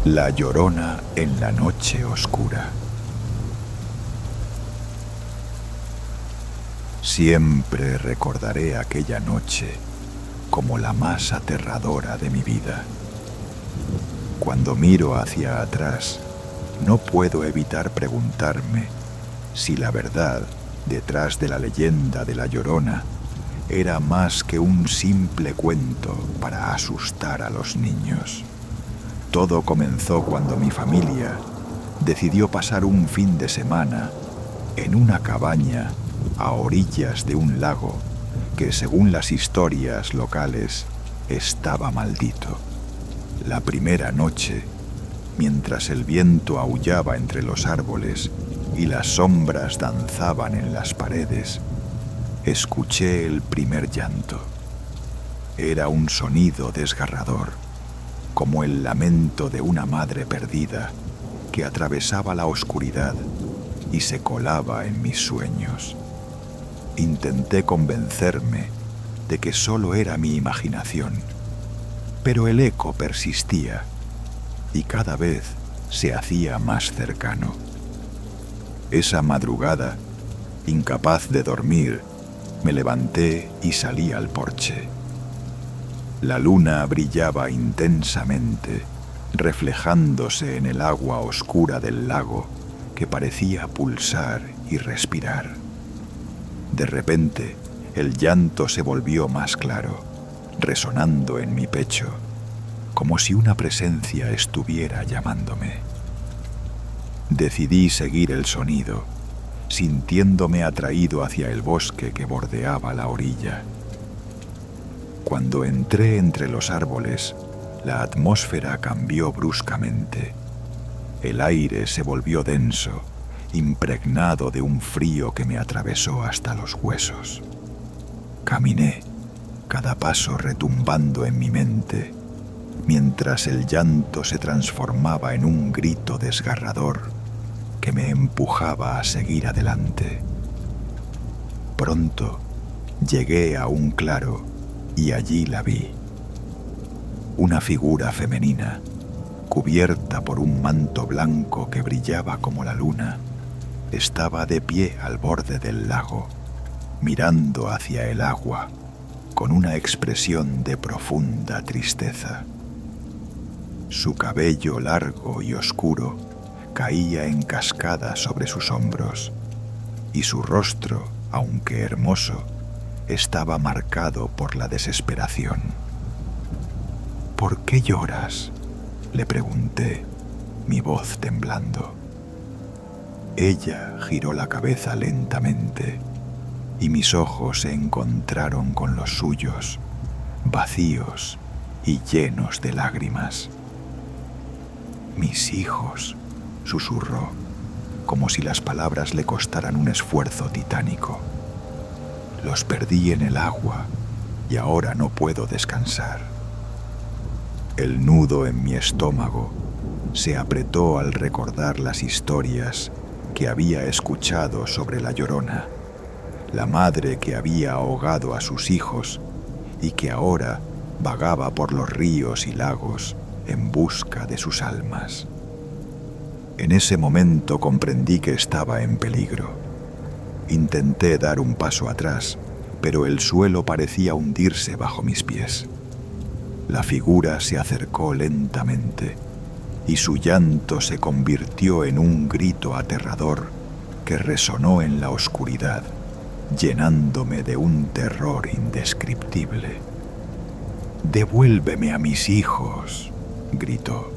La Llorona en la noche oscura. Siempre recordaré aquella noche como la más aterradora de mi vida. Cuando miro hacia atrás, no puedo evitar preguntarme si la verdad detrás de la leyenda de La Llorona era más que un simple cuento para asustar a los niños. Todo comenzó cuando mi familia decidió pasar un fin de semana en una cabaña a orillas de un lago que, según las historias locales, estaba maldito. La primera noche, mientras el viento aullaba entre los árboles y las sombras danzaban en las paredes, escuché el primer llanto. Era un sonido desgarrador, como el lamento de una madre perdida que atravesaba la oscuridad y se colaba en mis sueños. Intenté convencerme de que solo era mi imaginación, pero el eco persistía y cada vez se hacía más cercano. Esa madrugada, incapaz de dormir, me levanté y salí al porche. La luna brillaba intensamente, reflejándose en el agua oscura del lago que parecía pulsar y respirar. De repente, el llanto se volvió más claro, resonando en mi pecho, como si una presencia estuviera llamándome. Decidí seguir el sonido, sintiéndome atraído hacia el bosque que bordeaba la orilla. Cuando entré entre los árboles, la atmósfera cambió bruscamente. El aire se volvió denso, impregnado de un frío que me atravesó hasta los huesos. Caminé, cada paso retumbando en mi mente, mientras el llanto se transformaba en un grito desgarrador que me empujaba a seguir adelante. Pronto llegué a un claro y allí la vi. Una figura femenina, cubierta por un manto blanco que brillaba como la luna, estaba de pie al borde del lago, mirando hacia el agua con una expresión de profunda tristeza. Su cabello largo y oscuro caía en cascada sobre sus hombros, y su rostro, aunque hermoso, estaba marcado por la desesperación. ¿Por qué lloras?, le pregunté, mi voz temblando. Ella giró la cabeza lentamente y mis ojos se encontraron con los suyos, vacíos y llenos de lágrimas. «Mis hijos», susurró, como si las palabras le costaran un esfuerzo titánico. «Los perdí en el agua y ahora no puedo descansar». El nudo en mi estómago se apretó al recordar las historias que había escuchado sobre La Llorona, la madre que había ahogado a sus hijos y que ahora vagaba por los ríos y lagos en busca de sus almas. En ese momento comprendí que estaba en peligro. Intenté dar un paso atrás, pero el suelo parecía hundirse bajo mis pies. La figura se acercó lentamente y su llanto se convirtió en un grito aterrador que resonó en la oscuridad, llenándome de un terror indescriptible. «Devuélveme a mis hijos», gritó,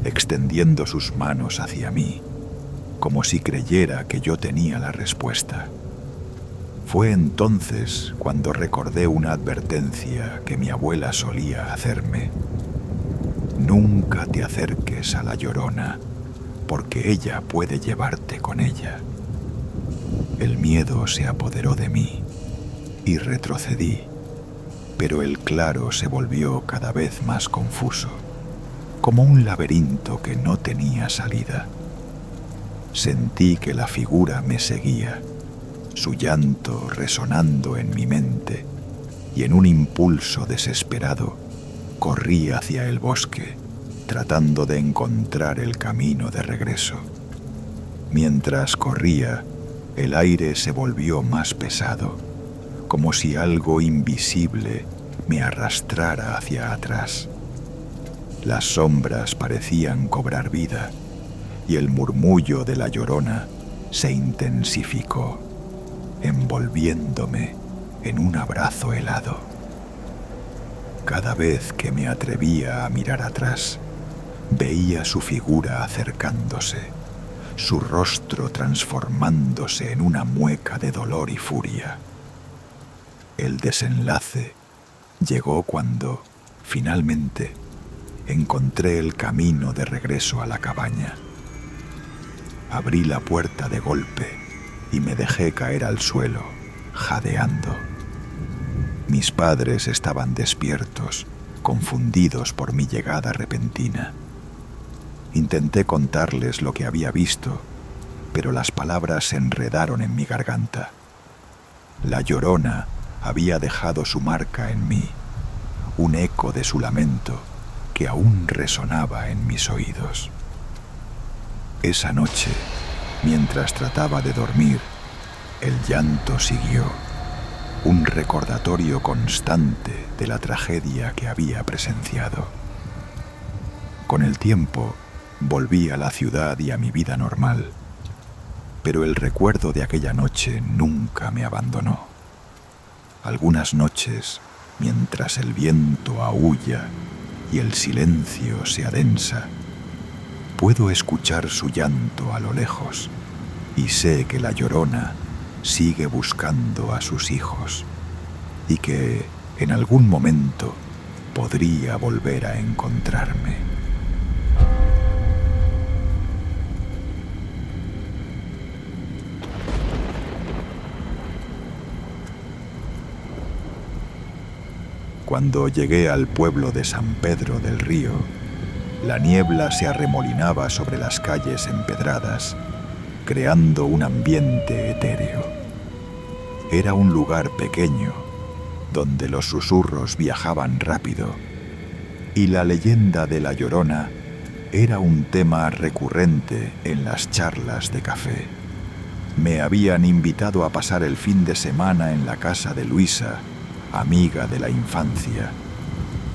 extendiendo sus manos hacia mí, como si creyera que yo tenía la respuesta. Fue entonces cuando recordé una advertencia que mi abuela solía hacerme. «Nunca te acerques a La Llorona, porque ella puede llevarte con ella». El miedo se apoderó de mí y retrocedí, pero el claro se volvió cada vez más confuso, como un laberinto que no tenía salida. Sentí que la figura me seguía, su llanto resonando en mi mente y en un impulso desesperado corrí hacia el bosque, tratando de encontrar el camino de regreso. Mientras corría, el aire se volvió más pesado, como si algo invisible me arrastrara hacia atrás. Las sombras parecían cobrar vida y el murmullo de la Llorona se intensificó, envolviéndome en un abrazo helado. Cada vez que me atrevía a mirar atrás, veía su figura acercándose, su rostro transformándose en una mueca de dolor y furia. El desenlace llegó cuando, finalmente, encontré el camino de regreso a la cabaña. Abrí la puerta de golpe y me dejé caer al suelo, jadeando. Mis padres estaban despiertos, confundidos por mi llegada repentina. Intenté contarles lo que había visto, pero las palabras se enredaron en mi garganta. La Llorona había dejado su marca en mí, un eco de su lamento que aún resonaba en mis oídos. Esa noche, mientras trataba de dormir, el llanto siguió, un recordatorio constante de la tragedia que había presenciado. Con el tiempo, volví a la ciudad y a mi vida normal, pero el recuerdo de aquella noche nunca me abandonó. Algunas noches, mientras el viento aúlla y el silencio se adensa, puedo escuchar su llanto a lo lejos y sé que la Llorona sigue buscando a sus hijos y que en algún momento podría volver a encontrarme. Cuando llegué al pueblo de San Pedro del Río, la niebla se arremolinaba sobre las calles empedradas, creando un ambiente etéreo. Era un lugar pequeño, donde los susurros viajaban rápido, y la leyenda de la Llorona era un tema recurrente en las charlas de café. Me habían invitado a pasar el fin de semana en la casa de Luisa, amiga de la infancia,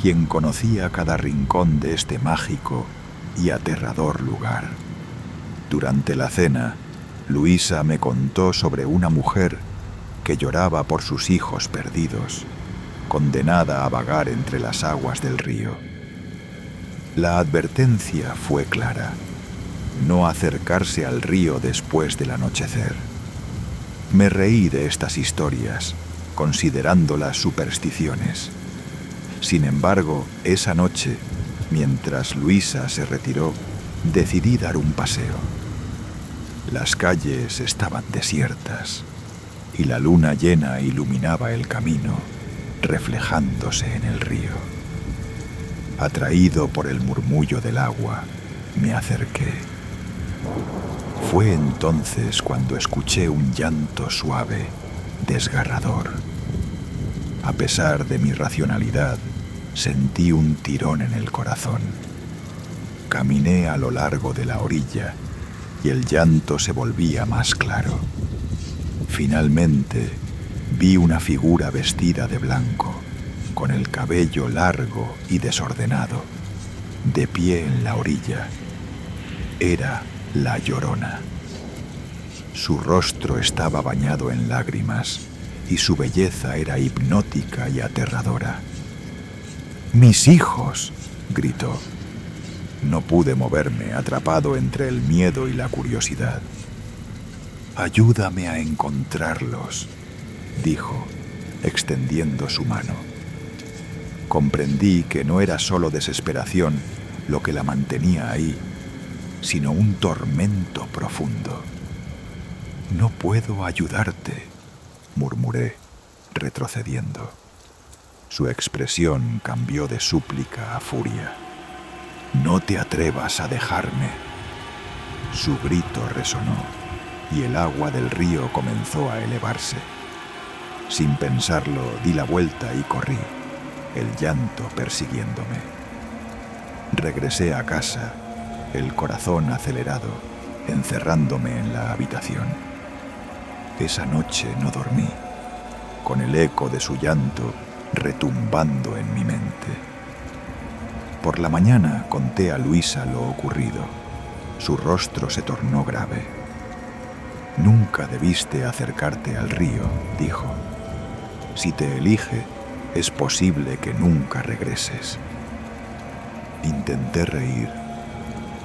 quien conocía cada rincón de este mágico y aterrador lugar. Durante la cena, Luisa me contó sobre una mujer que lloraba por sus hijos perdidos, condenada a vagar entre las aguas del río. La advertencia fue clara: no acercarse al río después del anochecer. Me reí de estas historias, considerándolas supersticiones. Sin embargo, esa noche, mientras Luisa se retiró, decidí dar un paseo. Las calles estaban desiertas y la luna llena iluminaba el camino, reflejándose en el río. Atraído por el murmullo del agua, me acerqué. Fue entonces cuando escuché un llanto suave, desgarrador. A pesar de mi racionalidad, sentí un tirón en el corazón. Caminé a lo largo de la orilla y el llanto se volvía más claro. Finalmente, vi una figura vestida de blanco, con el cabello largo y desordenado, de pie en la orilla. Era la Llorona. Su rostro estaba bañado en lágrimas y su belleza era hipnótica y aterradora. ¡Mis hijos!, gritó. No pude moverme, atrapado entre el miedo y la curiosidad. «Ayúdame a encontrarlos», dijo, extendiendo su mano. Comprendí que no era solo desesperación lo que la mantenía ahí, sino un tormento profundo. «No puedo ayudarte», murmuré, retrocediendo. Su expresión cambió de súplica a furia. «No te atrevas a dejarme». Su grito resonó y el agua del río comenzó a elevarse. Sin pensarlo, di la vuelta y corrí, el llanto persiguiéndome. Regresé a casa, el corazón acelerado, encerrándome en la habitación. Esa noche no dormí, con el eco de su llanto retumbando en mi mente. Por la mañana conté a Luisa lo ocurrido. Su rostro se tornó grave. «Nunca debiste acercarte al río», dijo. «Si te elige, es posible que nunca regreses». Intenté reír,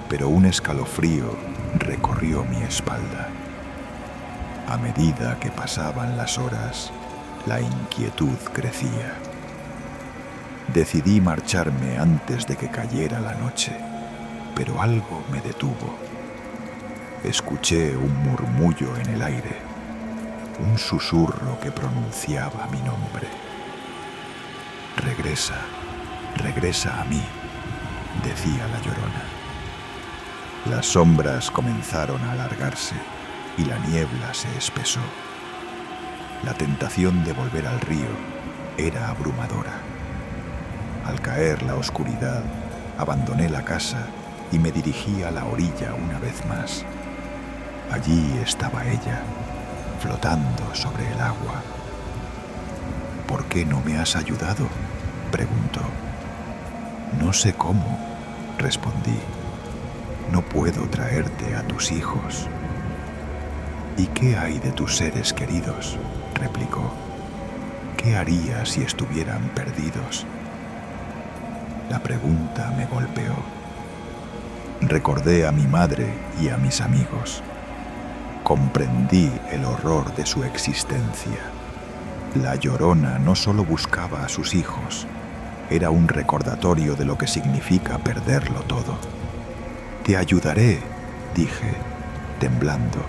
pero un escalofrío recorrió mi espalda. A medida que pasaban las horas, la inquietud crecía. Decidí marcharme antes de que cayera la noche, pero algo me detuvo. Escuché un murmullo en el aire, un susurro que pronunciaba mi nombre. «Regresa, regresa a mí», decía la Llorona. Las sombras comenzaron a alargarse y la niebla se espesó. La tentación de volver al río era abrumadora. Al caer la oscuridad, abandoné la casa y me dirigí a la orilla una vez más. Allí estaba ella, flotando sobre el agua. «¿Por qué no me has ayudado?», preguntó. «No sé cómo», respondí. «No puedo traerte a tus hijos». «¿Y qué hay de tus seres queridos?», replicó. «¿Qué haría si estuvieran perdidos?». La pregunta me golpeó. Recordé a mi madre y a mis amigos. Comprendí el horror de su existencia. La Llorona no solo buscaba a sus hijos, era un recordatorio de lo que significa perderlo todo. «Te ayudaré», dije, temblando.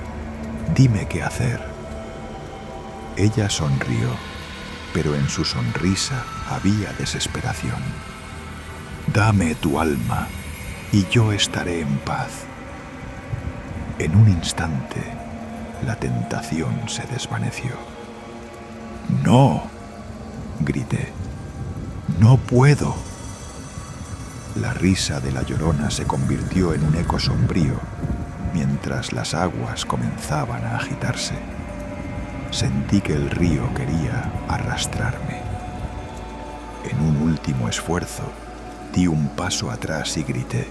«Dime qué hacer». Ella sonrió, pero en su sonrisa había desesperación. «Dame tu alma y yo estaré en paz». En un instante, la tentación se desvaneció. «¡No!», grité. «¡No puedo!». La risa de la Llorona se convirtió en un eco sombrío, mientras las aguas comenzaban a agitarse. Sentí que el río quería arrastrarme. En un último esfuerzo, di un paso atrás y grité: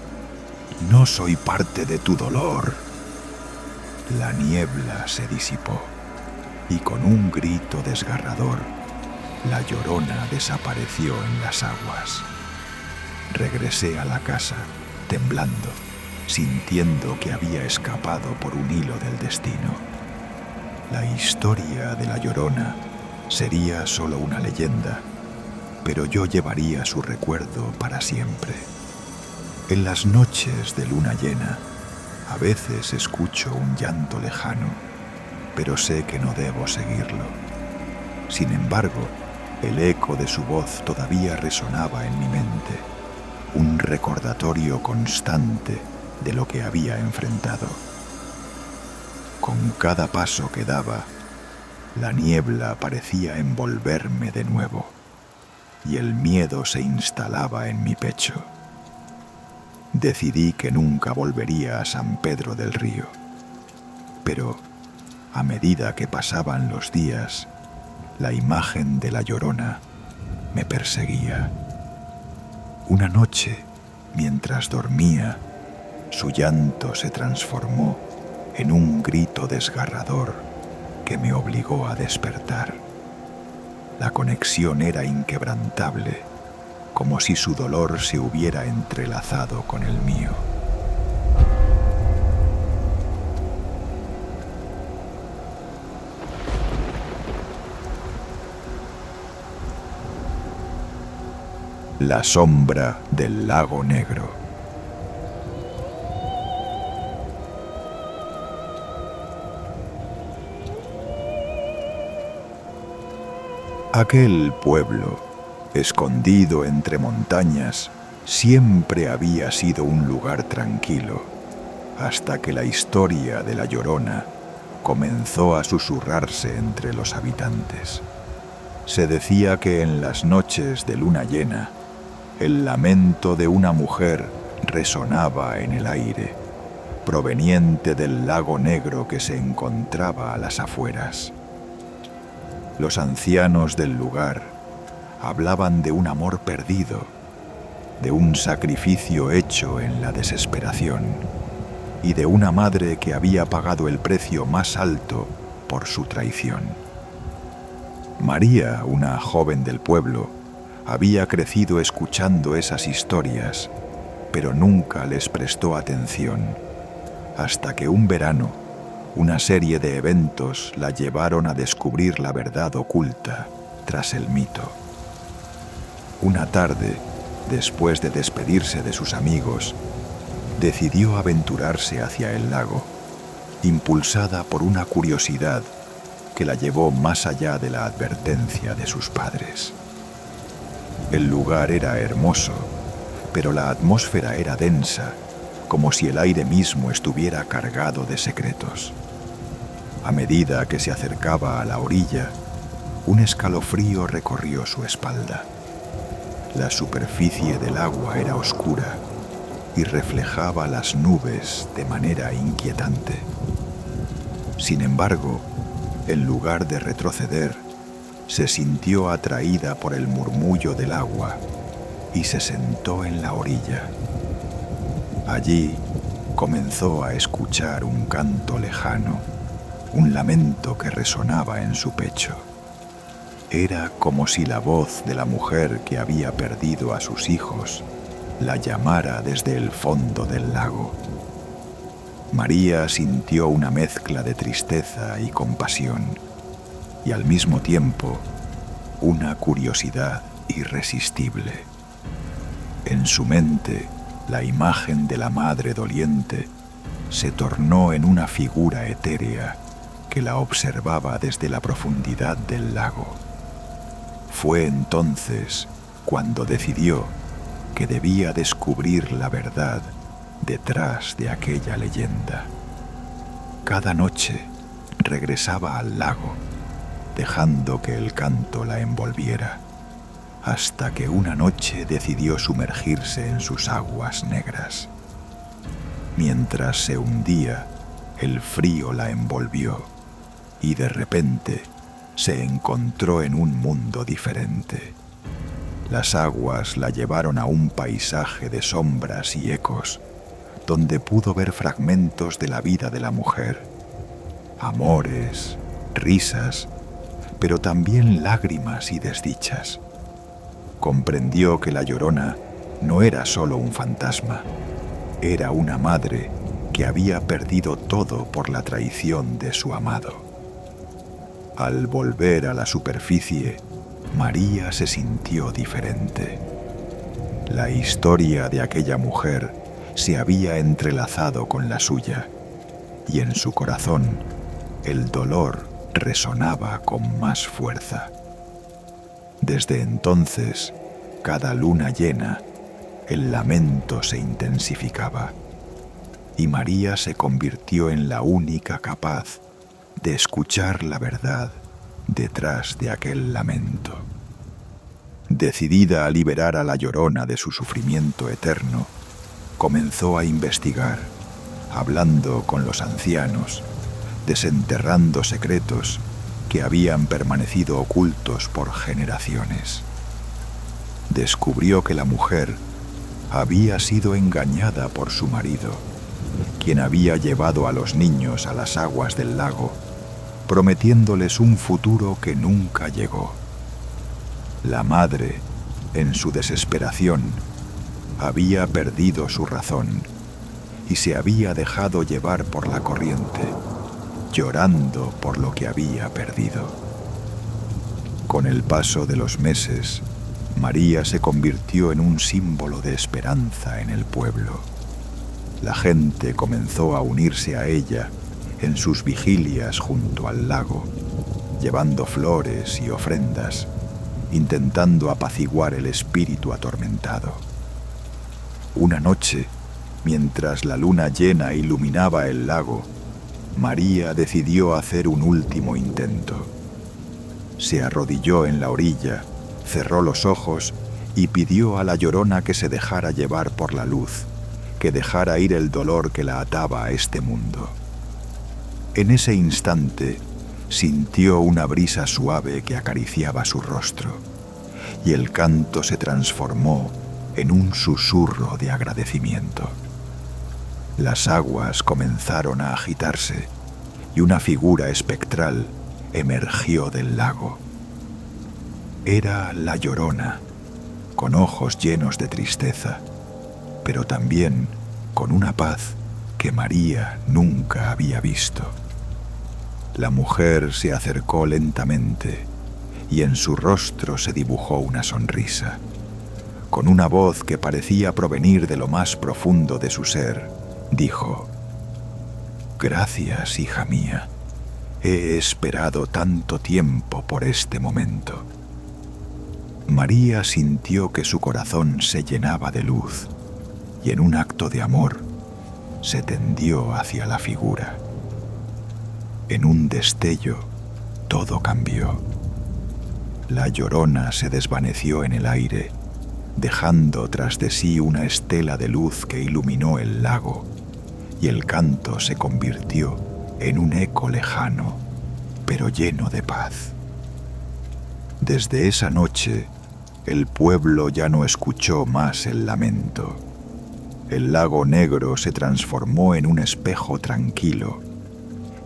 «No soy parte de tu dolor». La niebla se disipó y con un grito desgarrador, la Llorona desapareció en las aguas. Regresé a la casa, temblando, sintiendo que había escapado por un hilo del destino. La historia de la Llorona sería solo una leyenda, pero yo llevaría su recuerdo para siempre. En las noches de luna llena, a veces escucho un llanto lejano, pero sé que no debo seguirlo. Sin embargo, el eco de su voz todavía resonaba en mi mente, un recordatorio constante de lo que había enfrentado. Con cada paso que daba, la niebla parecía envolverme de nuevo, y el miedo se instalaba en mi pecho. Decidí que nunca volvería a San Pedro del Río, pero a medida que pasaban los días, la imagen de la Llorona me perseguía. Una noche, mientras dormía, su llanto se transformó en un grito desgarrador que me obligó a despertar. La conexión era inquebrantable, como si su dolor se hubiera entrelazado con el mío. La sombra del lago Negro. Aquel pueblo, escondido entre montañas, siempre había sido un lugar tranquilo, hasta que la historia de la Llorona comenzó a susurrarse entre los habitantes. Se decía que en las noches de luna llena, el lamento de una mujer resonaba en el aire, proveniente del lago negro que se encontraba a las afueras. Los ancianos del lugar hablaban de un amor perdido, de un sacrificio hecho en la desesperación y de una madre que había pagado el precio más alto por su traición. María, una joven del pueblo, había crecido escuchando esas historias, pero nunca les prestó atención, hasta que un verano, una serie de eventos la llevaron a descubrir la verdad oculta tras el mito. Una tarde, después de despedirse de sus amigos, decidió aventurarse hacia el lago, impulsada por una curiosidad que la llevó más allá de la advertencia de sus padres. El lugar era hermoso, pero la atmósfera era densa, como si el aire mismo estuviera cargado de secretos. A medida que se acercaba a la orilla, un escalofrío recorrió su espalda. La superficie del agua era oscura y reflejaba las nubes de manera inquietante. Sin embargo, en lugar de retroceder, se sintió atraída por el murmullo del agua y se sentó en la orilla. Allí comenzó a escuchar un canto lejano, un lamento que resonaba en su pecho. Era como si la voz de la mujer que había perdido a sus hijos la llamara desde el fondo del lago. María sintió una mezcla de tristeza y compasión, y al mismo tiempo una curiosidad irresistible. En su mente, la imagen de la madre doliente se tornó en una figura etérea que la observaba desde la profundidad del lago. Fue entonces cuando decidió que debía descubrir la verdad detrás de aquella leyenda. Cada noche regresaba al lago, dejando que el canto la envolviera, hasta que una noche decidió sumergirse en sus aguas negras. Mientras se hundía, el frío la envolvió y de repente se encontró en un mundo diferente. Las aguas la llevaron a un paisaje de sombras y ecos, donde pudo ver fragmentos de la vida de la mujer, amores, risas, pero también lágrimas y desdichas. Comprendió que la Llorona no era solo un fantasma, era una madre que había perdido todo por la traición de su amado. Al volver a la superficie, María se sintió diferente. La historia de aquella mujer se había entrelazado con la suya, y en su corazón el dolor resonaba con más fuerza. Desde entonces, cada luna llena, el lamento se intensificaba, y María se convirtió en la única capaz de escuchar la verdad detrás de aquel lamento. Decidida a liberar a la Llorona de su sufrimiento eterno, comenzó a investigar, hablando con los ancianos, desenterrando secretos que habían permanecido ocultos por generaciones. Descubrió que la mujer había sido engañada por su marido, quien había llevado a los niños a las aguas del lago, prometiéndoles un futuro que nunca llegó. La madre, en su desesperación, había perdido su razón y se había dejado llevar por la corriente, llorando por lo que había perdido. Con el paso de los meses, María se convirtió en un símbolo de esperanza en el pueblo. La gente comenzó a unirse a ella en sus vigilias junto al lago, llevando flores y ofrendas, intentando apaciguar el espíritu atormentado. Una noche, mientras la luna llena iluminaba el lago, María decidió hacer un último intento. Se arrodilló en la orilla, cerró los ojos y pidió a la Llorona que se dejara llevar por la luz, que dejara ir el dolor que la ataba a este mundo. En ese instante sintió una brisa suave que acariciaba su rostro, y el canto se transformó en un susurro de agradecimiento. Las aguas comenzaron a agitarse y una figura espectral emergió del lago. Era la Llorona, con ojos llenos de tristeza, pero también con una paz que María nunca había visto. La mujer se acercó lentamente y en su rostro se dibujó una sonrisa. Con una voz que parecía provenir de lo más profundo de su ser, dijo: «Gracias, hija mía. He esperado tanto tiempo por este momento». María sintió que su corazón se llenaba de luz y en un acto de amor se tendió hacia la figura. En un destello, todo cambió. La Llorona se desvaneció en el aire, dejando tras de sí una estela de luz que iluminó el lago, y el canto se convirtió en un eco lejano, pero lleno de paz. Desde esa noche, el pueblo ya no escuchó más el lamento. El lago negro se transformó en un espejo tranquilo,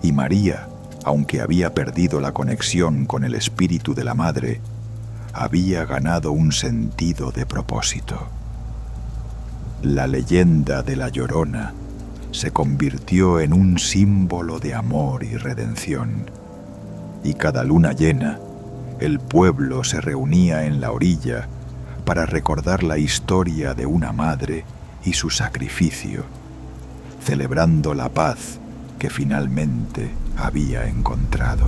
y María, aunque había perdido la conexión con el espíritu de la madre, había ganado un sentido de propósito. La leyenda de la Llorona se convirtió en un símbolo de amor y redención, y cada luna llena, el pueblo se reunía en la orilla para recordar la historia de una madre y su sacrificio, celebrando la paz que finalmente había encontrado.